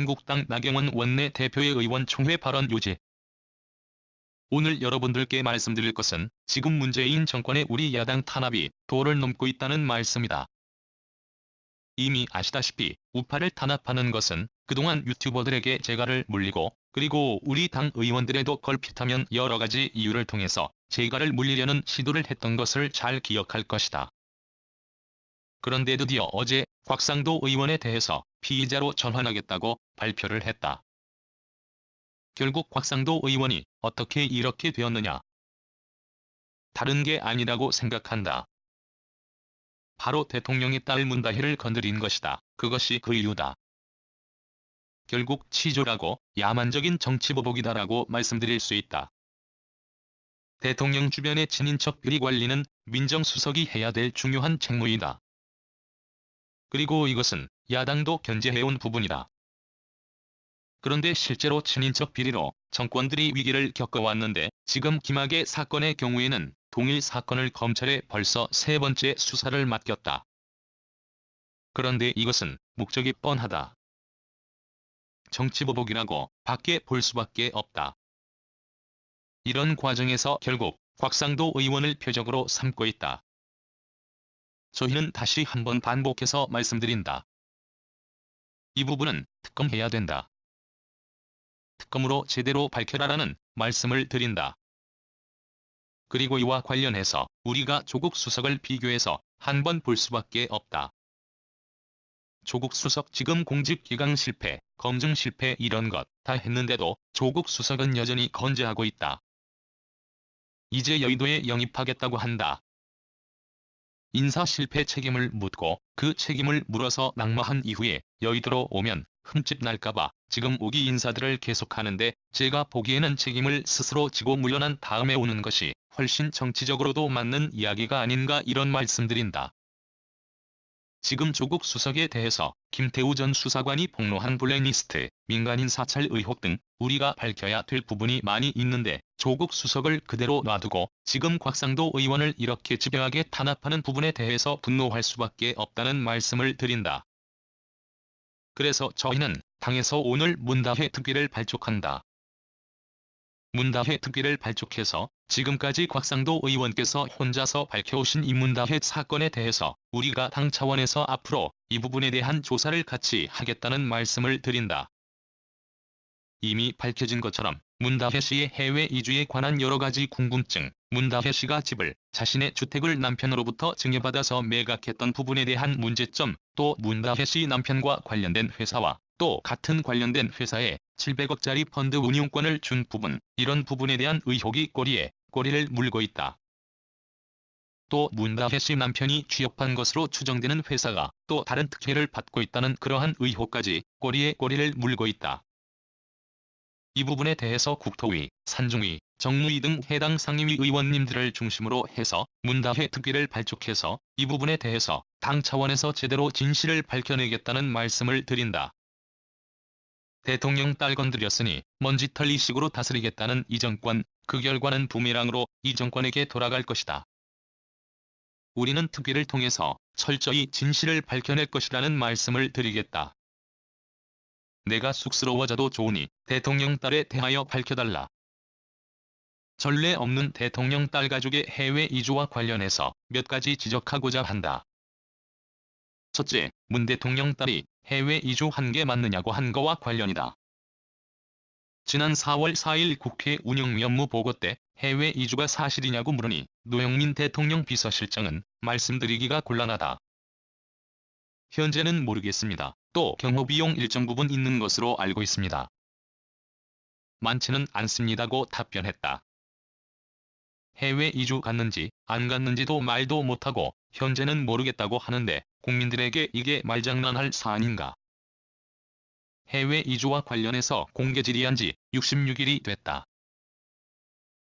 한국당 나경원 원내대표의 의원총회 발언 요지. 오늘 여러분들께 말씀드릴 것은 지금 문재인 정권의 우리 야당 탄압이 도를 넘고 있다는 말씀이다. 이미 아시다시피 우파를 탄압하는 것은 그동안 유튜버들에게 재갈을 물리고, 그리고 우리 당 의원들에도 걸핏하면 여러가지 이유를 통해서 재갈을 물리려는 시도를 했던 것을 잘 기억할 것이다. 그런데 드디어 어제 곽상도 의원에 대해서 피의자로 전환하겠다고 발표를 했다. 결국 곽상도 의원이 어떻게 이렇게 되었느냐? 다른 게 아니라고 생각한다. 바로 대통령의 딸 문다혜를 건드린 것이다. 그것이 그 이유다. 결국 치졸하고 야만적인 정치보복이다라고 말씀드릴 수 있다. 대통령 주변의 친인척 비리 관리는 민정수석이 해야 될 중요한 책무이다. 그리고 이것은 야당도 견제해온 부분이다. 그런데 실제로 친인척 비리로 정권들이 위기를 겪어왔는데, 지금 김학의 사건의 경우에는 동일 사건을 검찰에 벌써 3번째 수사를 맡겼다. 그런데 이것은 목적이 뻔하다. 정치보복이라고 밖에 볼 수밖에 없다. 이런 과정에서 결국 곽상도 의원을 표적으로 삼고 있다. 저희는 다시 한번 반복해서 말씀드린다. 이 부분은 특검해야 된다. 특검으로 제대로 밝혀라라는 말씀을 드린다. 그리고 이와 관련해서 우리가 조국 수석을 비교해서 한번 볼 수밖에 없다. 조국 수석 지금 공직기강 실패, 검증 실패 이런 것 다 했는데도 조국 수석은 여전히 건재하고 있다. 이제 여의도에 영입하겠다고 한다. 인사 실패 책임을 묻고 그 책임을 물어서 낙마한 이후에 여의도로 오면 흠집 날까봐 지금 오기 인사들을 계속하는데, 제가 보기에는 책임을 스스로 지고 물러난 다음에 오는 것이 훨씬 정치적으로도 맞는 이야기가 아닌가, 이런 말씀드린다. 지금 조국 수석에 대해서 김태우 전 수사관이 폭로한 블랙리스트, 민간인 사찰 의혹 등 우리가 밝혀야 될 부분이 많이 있는데, 조국 수석을 그대로 놔두고 지금 곽상도 의원을 이렇게 집요하게 탄압하는 부분에 대해서 분노할 수밖에 없다는 말씀을 드린다. 그래서 저희는 당에서 오늘 문다혜 특위를 발족한다. 문다혜 특위를 발족해서 지금까지 곽상도 의원께서 혼자서 밝혀오신 이 문다혜 사건에 대해서 우리가 당 차원에서 앞으로 이 부분에 대한 조사를 같이 하겠다는 말씀을 드린다. 이미 밝혀진 것처럼 문다혜 씨의 해외 이주에 관한 여러가지 궁금증, 문다혜 씨가 집을, 자신의 주택을 남편으로부터 증여받아서 매각했던 부분에 대한 문제점, 또 문다혜 씨 남편과 관련된 회사와 또 같은 관련된 회사에 700억짜리 펀드 운용권을 준 부분, 이런 부분에 대한 의혹이 꼬리에 꼬리를 물고 있다. 또 문다혜 씨 남편이 취업한 것으로 추정되는 회사가 또 다른 특혜를 받고 있다는 그러한 의혹까지 꼬리에 꼬리를 물고 있다. 이 부분에 대해서 국토위, 산중위, 정무위 등 해당 상임위 의원님들을 중심으로 해서 문다혜 특위를 발족해서 이 부분에 대해서 당 차원에서 제대로 진실을 밝혀내겠다는 말씀을 드린다. 대통령 딸 건드렸으니 먼지털 이 식으로 다스리겠다는 이 정권, 그 결과는 부메랑으로 이 정권에게 돌아갈 것이다. 우리는 특위를 통해서 철저히 진실을 밝혀낼 것이라는 말씀을 드리겠다. 내가 쑥스러워져도 좋으니 대통령 딸에 대하여 밝혀달라. 전례 없는 대통령 딸 가족의 해외 이주와 관련해서 몇 가지 지적하고자 한다. 첫째, 문 대통령 딸이 해외 이주한 게 맞느냐고 한 거와 관련이다. 지난 4월 4일 국회 운영면무 보고 때 해외 이주가 사실이냐고 물으니 노영민 대통령 비서실장은 말씀드리기가 곤란하다. 현재는 모르겠습니다. 또 경호비용 일정 부분 있는 것으로 알고 있습니다. 많지는 않습니다고 답변했다. 해외 이주 갔는지 안 갔는지도 말도 못하고 현재는 모르겠다고 하는데 국민들에게 이게 말장난할 사안인가. 해외 이주와 관련해서 공개 질의한 지 66일이 됐다.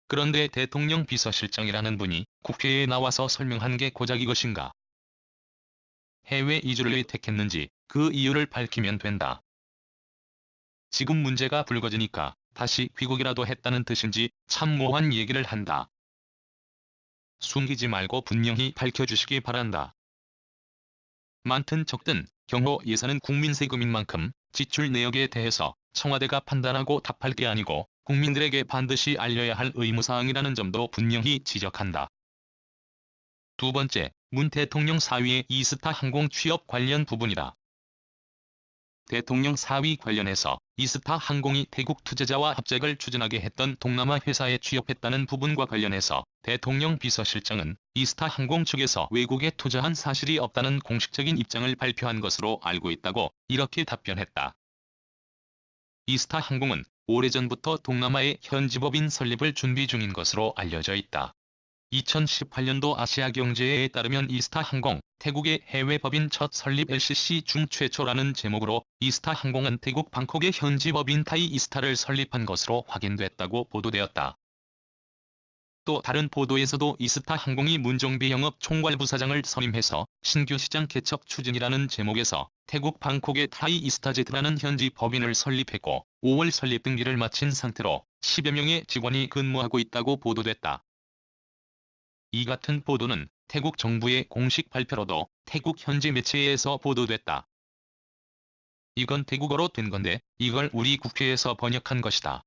그런데 대통령 비서실장이라는 분이 국회에 나와서 설명한 게 고작 이것인가. 해외 이주를 왜 택했는지 그 이유를 밝히면 된다. 지금 문제가 불거지니까 다시 귀국이라도 했다는 뜻인지 참 모호한 얘기를 한다. 숨기지 말고 분명히 밝혀주시기 바란다. 많든 적든 경호 예산은 국민 세금인 만큼 지출 내역에 대해서 청와대가 판단하고 답할 게 아니고 국민들에게 반드시 알려야 할 의무사항이라는 점도 분명히 지적한다. 두 번째, 문 대통령 사위의 이스타 항공 취업 관련 부분이다. 대통령 사위 관련해서 이스타 항공이 태국 투자자와 합작을 추진하게 했던 동남아 회사에 취업했다는 부분과 관련해서 대통령 비서실장은 이스타 항공 측에서 외국에 투자한 사실이 없다는 공식적인 입장을 발표한 것으로 알고 있다고 이렇게 답변했다. 이스타 항공은 오래전부터 동남아의 현지법인 설립을 준비 중인 것으로 알려져 있다. 2018년도 아시아경제에 따르면 이스타 항공, 태국의 해외 법인 첫 설립 LCC 중 최초라는 제목으로 이스타 항공은 태국 방콕의 현지 법인 타이 이스타를 설립한 것으로 확인됐다고 보도되었다. 또 다른 보도에서도 이스타 항공이 문종비 영업 총괄부사장을 선임해서 신규 시장 개척 추진이라는 제목에서 태국 방콕의 타이 이스타제트라는 현지 법인을 설립했고 5월 설립 등기를 마친 상태로 10여 명의 직원이 근무하고 있다고 보도됐다. 이 같은 보도는 태국 정부의 공식 발표로도 태국 현지 매체에서 보도됐다. 이건 태국어로 된 건데 이걸 우리 국회에서 번역한 것이다.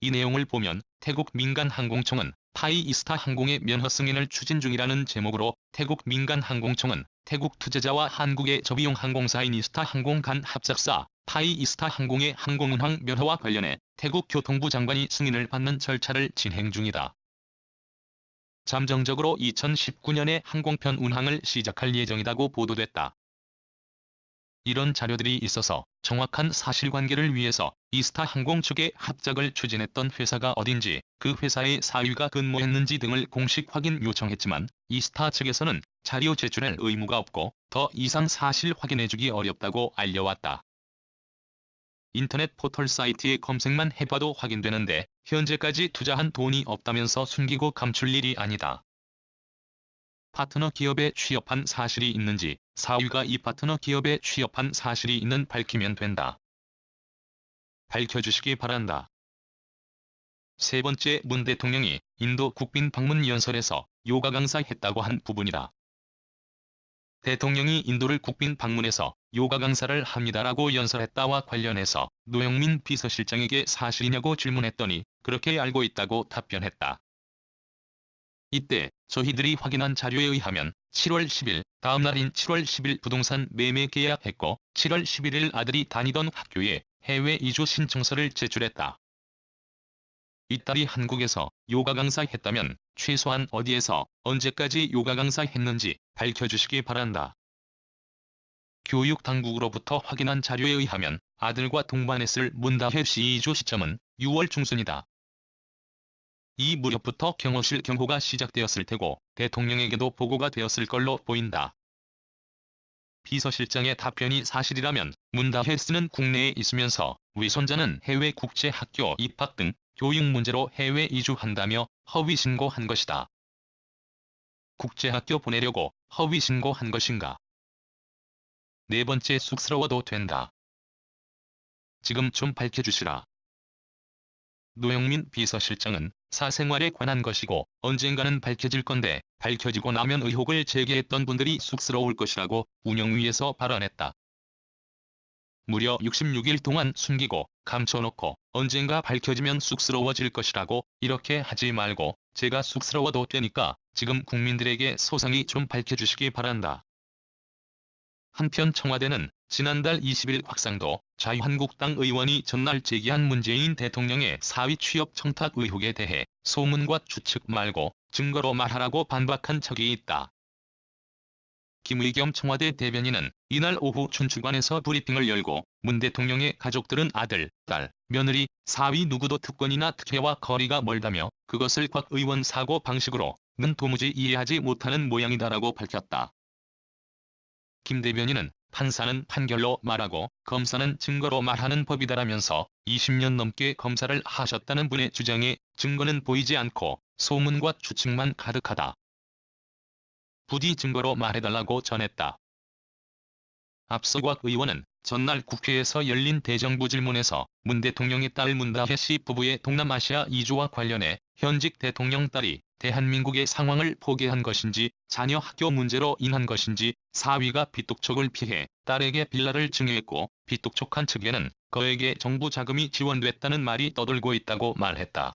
이 내용을 보면 태국 민간항공청은 타이 이스타 항공의 면허 승인을 추진 중이라는 제목으로 태국 민간항공청은 태국 투자자와 한국의 저비용 항공사인 이스타 항공 간 합작사 타이 이스타 항공의 항공운항 면허와 관련해 태국 교통부 장관이 승인을 받는 절차를 진행 중이다. 잠정적으로 2019년에 항공편 운항을 시작할 예정이라고 보도됐다. 이런 자료들이 있어서 정확한 사실관계를 위해서 이스타 항공 측의 합작을 추진했던 회사가 어딘지, 그 회사의 사위가 근무했는지 등을 공식 확인 요청했지만 이스타 측에서는 자료 제출할 의무가 없고 더 이상 사실 확인해주기 어렵다고 알려왔다. 인터넷 포털 사이트에 검색만 해봐도 확인되는데 현재까지 투자한 돈이 없다면서 숨기고 감출 일이 아니다. 파트너 기업에 취업한 사실이 있는지 사위가 이 파트너 기업에 취업한 사실이 있는 밝히면 된다. 밝혀주시기 바란다. 세 번째, 문 대통령이 인도 국빈 방문 연설에서 요가 강사했다고 한 부분이다. 대통령이 인도를 국빈 방문해서 요가 강사를 합니다라고 연설했다와 관련해서 노영민 비서실장에게 사실이냐고 질문했더니 그렇게 알고 있다고 답변했다. 이때 저희들이 확인한 자료에 의하면 7월 10일 다음 날인 7월 10일 부동산 매매 계약했고 7월 11일 아들이 다니던 학교에 해외 이주 신청서를 제출했다. 이 딸이 한국에서 요가 강사 했다면 최소한 어디에서 언제까지 요가 강사 했는지 밝혀주시기 바란다. 교육당국으로부터 확인한 자료에 의하면 아들과 동반했을 문다혜 씨 이주 시점은 6월 중순이다. 이 무렵부터 경호실 경호가 시작되었을 테고 대통령에게도 보고가 되었을 걸로 보인다. 비서실장의 답변이 사실이라면 문다혜 씨는 국내에 있으면서 외손자는 해외 국제학교 입학 등 교육 문제로 해외 이주한다며 허위 신고한 것이다. 국제학교 보내려고 허위 신고한 것인가? 네 번째, 쑥스러워도 된다. 지금 좀 밝혀주시라. 노영민 비서실장은 사생활에 관한 것이고 언젠가는 밝혀질 건데 밝혀지고 나면 의혹을 제기했던 분들이 쑥스러울 것이라고 운영위에서 발언했다. 무려 66일 동안 숨기고 감춰놓고 언젠가 밝혀지면 쑥스러워질 것이라고 이렇게 하지 말고 제가 쑥스러워도 되니까 지금 국민들에게 소상히 좀 밝혀주시기 바란다. 한편 청와대는 지난달 20일 곽상도 자유한국당 의원이 전날 제기한 문재인 대통령의 사위 취업 청탁 의혹에 대해 소문과 추측 말고 증거로 말하라고 반박한 적이 있다. 김의겸 청와대 대변인은 이날 오후 춘추관에서 브리핑을 열고 문 대통령의 가족들은 아들, 딸, 며느리, 사위 누구도 특권이나 특혜와 거리가 멀다며 그것을 곽 의원 사고 방식으로는 도무지 이해하지 못하는 모양이다라고 밝혔다. 김 대변인은 판사는 판결로 말하고 검사는 증거로 말하는 법이다라면서 20년 넘게 검사를 하셨다는 분의 주장에 증거는 보이지 않고 소문과 추측만 가득하다. 부디 증거로 말해달라고 전했다. 앞서 곽 의원은 전날 국회에서 열린 대정부 질문에서 문 대통령의 딸 문다혜 씨 부부의 동남아시아 이주와 관련해 현직 대통령 딸이 대한민국의 상황을 포기한 것인지 자녀 학교 문제로 인한 것인지 사위가 빚독촉을 피해 딸에게 빌라를 증여했고 빚독촉한 측에는 그에게 정부 자금이 지원됐다는 말이 떠돌고 있다고 말했다.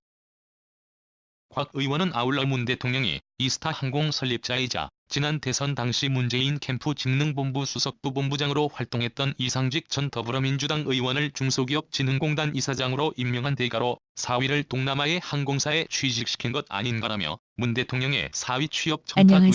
곽 의원은 아울러 문 대통령이 이스타 항공 설립자이자 지난 대선 당시 문재인 캠프 직능본부 수석부본부장으로 활동했던 이상직 전 더불어민주당 의원을 중소기업진흥공단 이사장으로 임명한 대가로 사위를 동남아의 항공사에 취직시킨 것 아닌가라며 문 대통령의 사위 취업 청탁